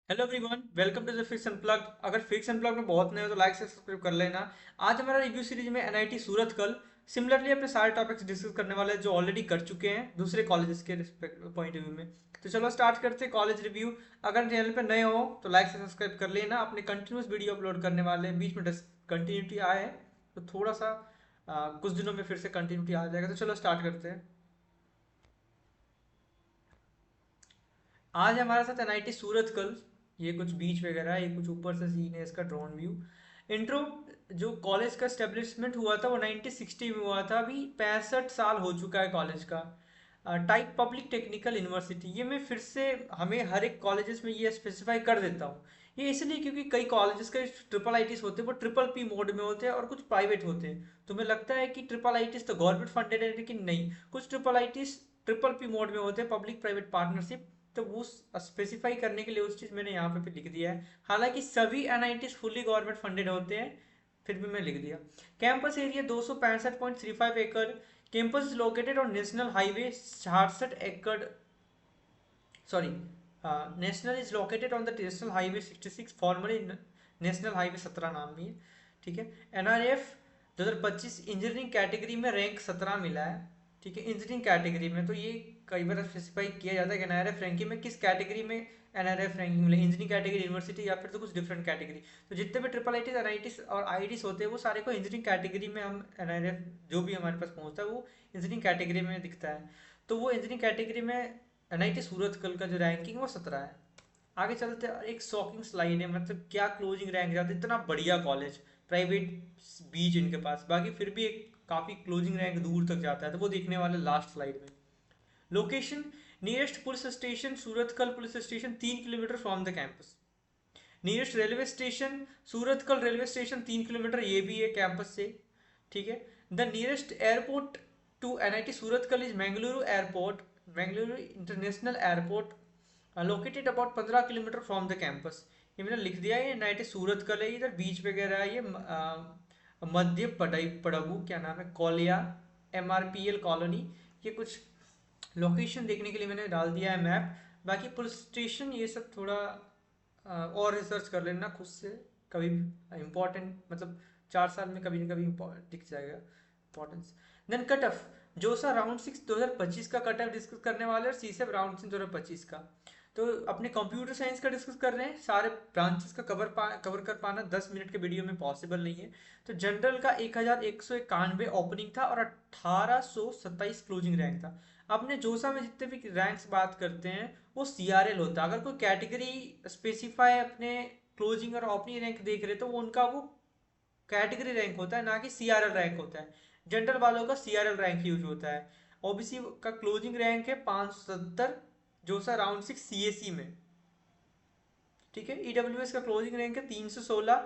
Hello everyone, welcome to the fix unplug. अगर fix unplug में बहुत नए हो तो लाइक से सब्सक्राइब कर लेना। आज हमारा रिव्यू सीरीज में एनआईटी सूरत कल सिमिलरली अपने सारे टॉपिक्स डिस्कस करने वाले हैं जो ऑलरेडी कर चुके हैं दूसरे कॉलेजेस के पॉइंट ऑफ व्यू में। तो चलो स्टार्ट करते हैं कॉलेज रिव्यू। अगर चैनल पर नए हो तो लाइक से सब्सक्राइब कर लेना। अपने कंटिन्यूस वीडियो अपलोड करने वाले हैं, बीच में कंटिन्यूटी आए है तो थोड़ा सा कुछ दिनों में फिर से कंटिन्यूटी आ जाएगा। तो चलो स्टार्ट करते हैं। आज हमारे साथ एनआईटी सूरत कल, ये कुछ बीच वगैरह, ये कुछ ऊपर से सीन है इसका ड्रोन व्यू। इंट्रो। जो कॉलेज का स्टेब्लिशमेंट हुआ था वो 1960 में हुआ था। अभी 65 साल हो चुका है कॉलेज का। टाइप पब्लिक टेक्निकल यूनिवर्सिटी, ये मैं फिर से हमें हर एक कॉलेजेस में ये स्पेसिफाई कर देता हूँ। ये इसलिए क्योंकि कई कॉलेजेस के ट्रिपल आईटीज होते हैं वो ट्रिपल पी मोड में होते हैं और कुछ प्राइवेट होते हैं। तुम्हें लगता है कि ट्रिपल आईटीज तो गवर्नमेंट फंडेड है, लेकिन नहीं, कुछ triple ITs triple P mode में होते हैं, पब्लिक प्राइवेट पार्टनरशिप। तो वो स्पेसिफाई करने के लिए उस चीज़ मैंने यहाँ पे भी लिख दिया है। हालांकि सभी एनआईटीज फुल्ली गवर्नमेंट फंडेड होते हैं, फिर भी मैं लिख दिया। कैंपस एरिया 265.35 एकड़। Campus is located on national highway 66 एकड़, sorry, national is located on the national highway 66, formally national highway 17 नाम भी है। ठीक है। एनआरएफ 2025 इंजीनियरिंग कैटेगरी में रैंक 17 मिला है। ठीक है, इंजीनियरिंग कैटेगरी में। तो ये कई बार स्पेसिफाई किया जाता है कि एनआरएफ रैंकिंग में किस कैटेगरी में एनआरएफ रैंकिंग मिले, इंजीनियरिंग कैटेगरी, यूनिवर्सिटी, या फिर तो कुछ डिफरेंट कैटेगरी। तो जितने भी ट्रिपल आईटीज, एनआईटीज और आईआईटीज होते हैं वो सारे को इंजीनियरिंग कैटेगरी में हम एनआरएफ जो भी हमारे पास पहुंचता है वो इंजीनियरिंग कैटेगरी में दिखता है। तो वो इंजीनियरिंग कैटेगरी में एनआईटी सूरत कल का जो रैंकिंग है वो 17 है। आगे चलते हैं। एक शॉकिंग स्लाइड है, मतलब क्या क्लोजिंग रैंक जाता है, इतना बढ़िया कॉलेज, प्राइवेट बीच इनके पास, बाकी फिर भी एक काफ़ी क्लोजिंग रैंक दूर तक जाता है, तो वो देखने वाले लास्ट स्लाइड में। Location, nearest police station Surathkal police station 3 kilometre from the campus. Nearest railway station Surathkal railway station 3 kilometre, ये भी है कैंपस से। ठीक है। The nearest airport to NIT Surathkal is Mangaluru airport, Mangaluru international airport, located about 15 kilometre from the campus. ये मैंने लिख दिया है, एनआईटी सूरतकल है, इधर बीच वगैरह है। ये मध्य पड़बू क्या नाम है, कोलिया, एमआरपीएल कॉलोनी, ये कुछ लोकेशन देखने के लिए मैंने डाल दिया है मैप। बाकी पुलिस स्टेशन ये सब थोड़ा और रिसर्च कर लेना खुद से। कभी इम्पोर्टेंट, मतलब 4 साल में कभी ना कभी दिख जाएगा इंपॉर्टेंस। देन कट ऑफ, जोसा राउंड 6 2025 का कट ऑफ डिस्कस करने वाले और सी सेप राउंड 6 2025 का। तो अपने कंप्यूटर साइंस का डिस्कस कर रहे हैं, सारे ब्रांचेस का कवर कर पाना 10 मिनट के वीडियो में पॉसिबल नहीं है। तो जनरल का 1191 ओपनिंग था और 1827 क्लोजिंग रैंक था। अपने जोसा में जितने भी रैंक्स बात करते हैं वो सीआरएल होता है। अगर कोई कैटेगरी स्पेसिफाई अपने क्लोजिंग और ओपनिंग रैंक देख रहे तो वो उनका वो कैटेगरी रैंक होता है, ना कि सीआरएल रैंक होता है। जनरल वालों का सीआरएल रैंक यूज होता है। ओबीसी का क्लोजिंग रैंक है 570, जोसा राउंड 6 सीएसई में। ठीक है। ईडब्ल्यूएस का क्लोजिंग रैंक है 316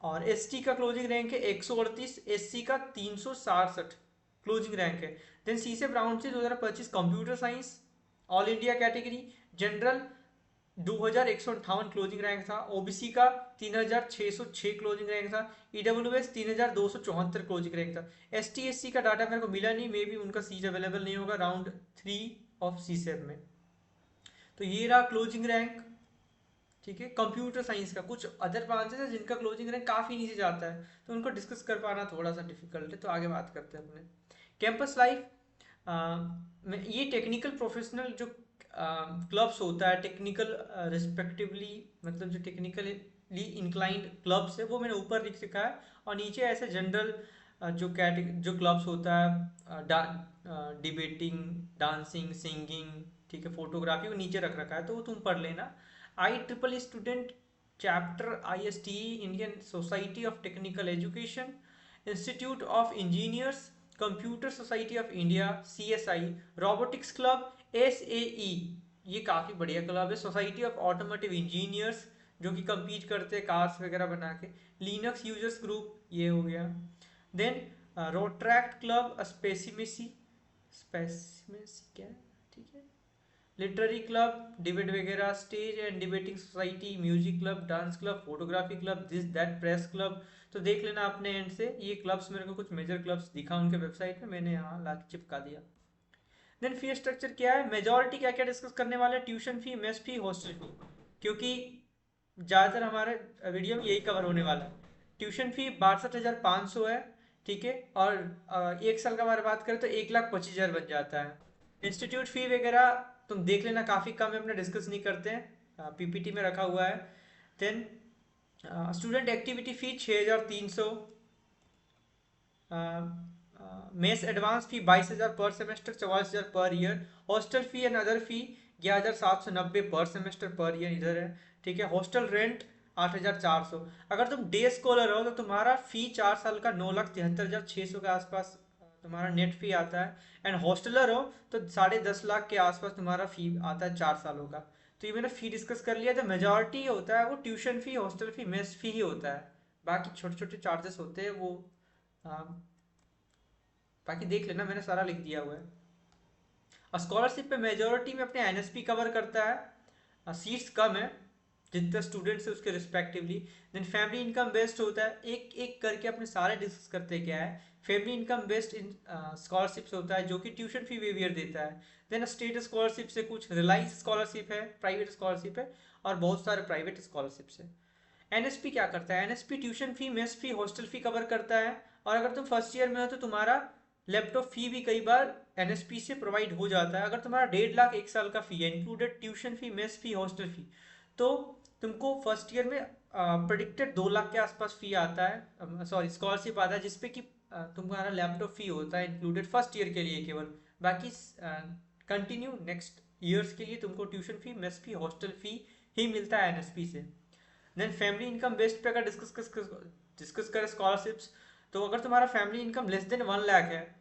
और एसटी का क्लोजिंग रैंक है 138, एससी का 367 क्लोजिंग रैंक है। देन सी से राउंड से 2025 computer science all India category, general 2158 closing rank था, ओबीसी का 3606 क्लोजिंग रैंक था, ईडब्ल्यूएस 3274 क्लोजिंग रैंक था। एसटी एससी का डाटा मेरे को मिला नहीं, मे बी उनका सीट अवेलेबल नहीं होगा राउंड 3 ऑफ सी में। तो ये रहा क्लोजिंग रैंक। ठीक है। कंप्यूटर साइंस का कुछ अदर ब्रांचेस है जिनका क्लोजिंग रैंक काफ़ी नीचे जाता है, तो उनको डिस्कस कर पाना थोड़ा सा डिफिकल्ट है। तो आगे बात करते हैं अपने कैंपस लाइफ। ये टेक्निकल प्रोफेशनल जो क्लब्स होता है, टेक्निकल रिस्पेक्टिवली, मतलब जो टेक्निकली इंक्लाइंड क्लब्स है वो मैंने ऊपर लिख रखा है, और नीचे ऐसे जनरल जो क्लब्स होता है, डिबेटिंग, डांसिंग, सिंगिंग, ठीक है, फोटोग्राफी, वो नीचे रख रखा है, तो वो तुम पढ़ लेना। I triple student chapter, ISTE Indian society of technical education, institute of engineers, computer society of India, CSI, robotics club, SAE, ये काफ़ी बढ़िया क्लब है, सोसाइटी ऑफ ऑटोमोटिव इंजीनियर्स जो कि compete करते हैं कार्स वगैरह बना के, लिनक्स यूजर्स ग्रुप, ये हो गया। देन रोट्रैक्ट क्लब, स्पेसिमेसी, स्पेसिमेसी क्या है, ठीक है, लिटरेरी क्लब, डिबेट वगैरह, stage and debating society, music club, dance club, photography club, this that, press club. तो देख लेना अपने एंड से, ये क्लब्स मेरे को कुछ मेजर क्लब्स दिखा उनके वेबसाइट में, मैंने यहाँ ला के चिपका दिया। देन फी स्ट्रक्चर क्या है, मेजोरिटी क्या क्या डिस्कस करने वाले हैं, ट्यूशन फी, मेस फी, हॉस्टल फी। क्योंकि ज़्यादातर हमारे वीडियो में यही कवर होने वाला है। ट्यूशन फी 62,500 है, ठीक है। और एक साल का हमारे बात करें तो 1,25,000 बन जाता है। इंस्टीट्यूट फी वगैरह तुम देख लेना, काफ़ी कम है, अपने डिस्कस नहीं करते हैं, पीपीटी में रखा हुआ है। Then student activity fee 6,300। Mess advance fee 22,000 per semester, 44,000 per year. Hostel fee and other fee 11,790 per semester per year इधर है, ठीक है। Hostel rent 8,400। अगर तुम डे स्कॉलर हो तो तुम्हारा फी 4 साल का 9,73,600 के आसपास तुम्हारा नेट फी आता है। एंड हॉस्टलर हो तो 10.5 लाख के आसपास तुम्हारा फी आता है 4 सालों का। तो ये मैंने फी डिस्कस कर लिया। तो मेजॉरिटी होता है वो tuition fee, hostel fee, mess fee ही होता है। बाकी छोटे छोटे चार्जेस होते हैं वो, बाकी देख लेना, मैंने सारा लिख दिया हुआ है। और स्कॉलरशिप पे मेजोरिटी में अपने एनएसपी कवर करता है, सीट्स कम है जितने स्टूडेंट्स है उसके respectively. Then family income based होता है, एक एक करके अपने सारे डिस्कस करते क्या है। Family income based in scholarships होता है जो कि ट्यूशन फी वेवियर देता है। देन स्टेट स्कॉलरशिप से कुछ रिलायंस स्कॉलरशिप है, प्राइवेट स्कॉलरशिप है, और बहुत सारे प्राइवेट स्कॉलरशिप्स है। एनएसपी क्या करता है, एनएसपी ट्यूशन फी, मेस फी, हॉस्टल फी कवर करता है। और अगर तुम फर्स्ट ईयर में हो तो तुम्हारा लैपटॉप फी भी कई बार एनएसपी से प्रोवाइड हो जाता है। अगर तुम्हारा 1.5 लाख एक साल का फी है, इंक्लूडेड ट्यूशन फी, मेस फी, हॉस्टल फी, तो तुमको फर्स्ट ईयर में प्रोडिक्टेड 2 लाख के आसपास फी आता है, सॉरी स्कॉलरशिप आता है, जिसपे कि तुम्हारा लैपटॉप फी होता है इंक्लूडेड फर्स्ट ईयर के लिए केवल। बाकी कंटिन्यू नेक्स्ट ईयर्स के लिए तुमको ट्यूशन फी, मेस फी, हॉस्टल फी ही मिलता है एनएसपी से। देन फैमिली इनकम बेस्ड पे अगर डिस्कस करें स्कॉलरशिप्स, तो अगर तुम्हारा family income less than 1 lakh है,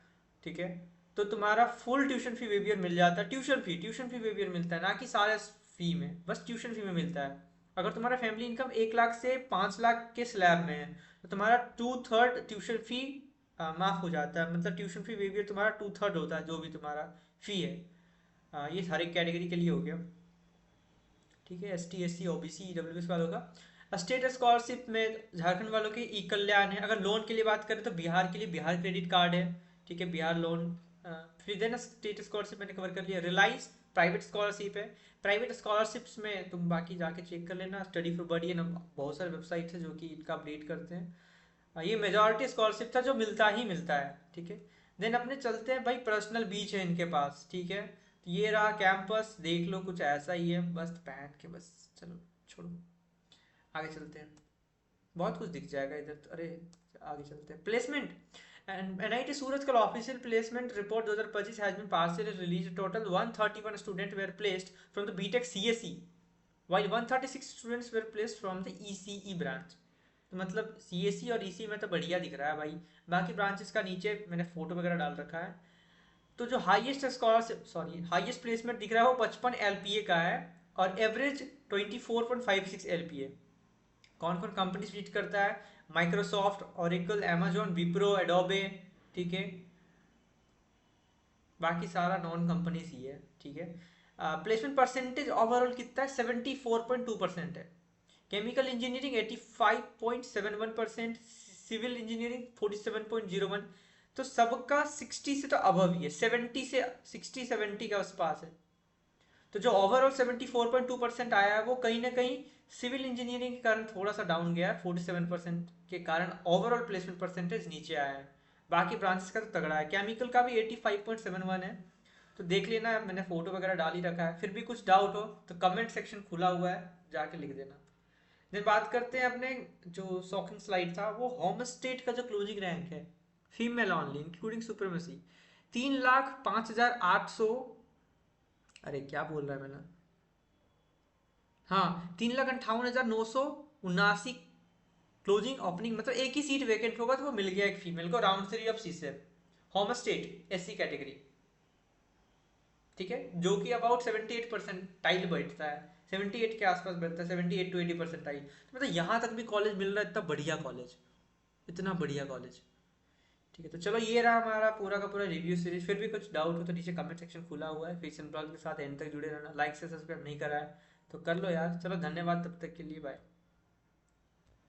ठीक है, तो तुम्हारा फुल ट्यूशन फी वेवियर मिल जाता है। ट्यूशन फी वेवियर मिलता है, ना कि सारे फी में, बस ट्यूशन फी में मिलता है। अगर तुम्हारा फैमिली इनकम 1 लाख से 5 लाख के स्लैब में है तो तुम्हारा 2/3 ट्यूशन फी माफ हो जाता है। मतलब ट्यूशन फी वेवियर तुम्हारा 2/3 होता है जो भी तुम्हारा फी है। ये हर एक कैटेगरी के लिए हो गया, ठीक है। एसटी, एससी, ओबीसी, ईडब्ल्यूएस वालों का। स्टेट स्कॉलरशिप में झारखंड वालों के ई कल्याण है। अगर लोन के लिए बात करें तो बिहार के लिए बिहार क्रेडिट कार्ड है, ठीक है, बिहार लोन। फिर देन स्टेट स्कॉलरशिप मैंने कवर कर लिया। रिलायंस प्राइवेट स्कॉलरशिप है। प्राइवेट स्कॉलरशिप्स में तुम बाकी जाके चेक कर लेना, स्टडी फॉर बडी है, बहुत सारे वेबसाइट है जो कि इनका अपडेट करते हैं। ये मेजॉरिटी स्कॉलरशिप था जो मिलता ही मिलता है, ठीक है। देन अपने चलते हैं भाई, पर्सनल बीच है इनके पास, ठीक है। तो ये रहा कैंपस, देख लो कुछ ऐसा ही है, बस पहन के बस चलो, छोड़ो, आगे चलते हैं। बहुत कुछ दिख जाएगा इधर तो, अरे आगे चलते हैं। प्लेसमेंट एंड एनआईटी सूरत का official placement report 2025 has been partially released. Total 131 student were placed from the BTech CSE, while 136 students were placed from the ECE branch। तो मतलब सीएसई और ईसी में तो बढ़िया दिख रहा है भाई। बाकी ब्रांचेस का नीचे मैंने फोटो वगैरह डाल रखा है। तो जो highest scholarship, sorry highest placement दिख रहा है वो 55 एलपीए का है, और एवरेज 24.56 एलपीए। कौन कौन कंपनी विजिट करता है, Microsoft, Oracle, Amazon, Wipro, Adobe, ठीक है। बाकी सारा नॉन कंपनीज ही है, ठीक है। प्लेसमेंट परसेंटेज ओवरऑल कितना है, 74.2% है। Chemical engineering 85.71%, civil engineering 47.01। तो सबका 60 से तो अबव ही है, 70 से 60 70 के आसपास है। तो जो ओवरऑल 74.2% आया है वो कहीं ना कहीं सिविल इंजीनियरिंग के कारण थोड़ा सा डाउन गया है, 47% के कारण ओवरऑल प्लेसमेंट परसेंटेज नीचे आया है। बाकी ब्रांचेस का तो तगड़ा है। केमिकल का भी 85.71 है। तो देख लेना, मैंने फोटो वगैरह डाल ही रखा है। फिर भी कुछ डाउट हो तो कमेंट सेक्शन खुला हुआ है, जाके लिख देना। फिर बात करते हैं अपने, जो शॉकिंग स्लाइड था वो होम स्टेट का जो क्लोजिंग रैंक है, फीमेल ऑनली इंक्लूडिंग सुप्रीमेसी, 3,05,800, अरे क्या बोल रहा है मैंने, हाँ 3,58,979 क्लोजिंग ओपनिंग। मतलब एक ही सीट वेकेंट होगा तो वो मिल गया एक फीमेल को, राउंड 3 ऑफ सी से। होम स्टेट एससी कैटेगरी, ठीक है, जो कि अबाउट 78% बैठता है, 78 के आसपास बैठता है, 78 to 80%। तो मतलब यहाँ तक भी कॉलेज मिल रहा है, इतना बढ़िया कॉलेज, इतना बढ़िया कॉलेज, ठीक है। तो चलो ये रहा हमारा पूरा का पूरा रिव्यू सीरीज। फिर भी कुछ डाउट हो तो नीचे कमेंट सेक्शन खुला हुआ है। फिक्शन ब्लॉग के साथ एंड तक जुड़े रहना, लाइक से सब्सक्राइब नहीं करा है तो कर लो यार। चलो धन्यवाद, तब तक के लिए बाय।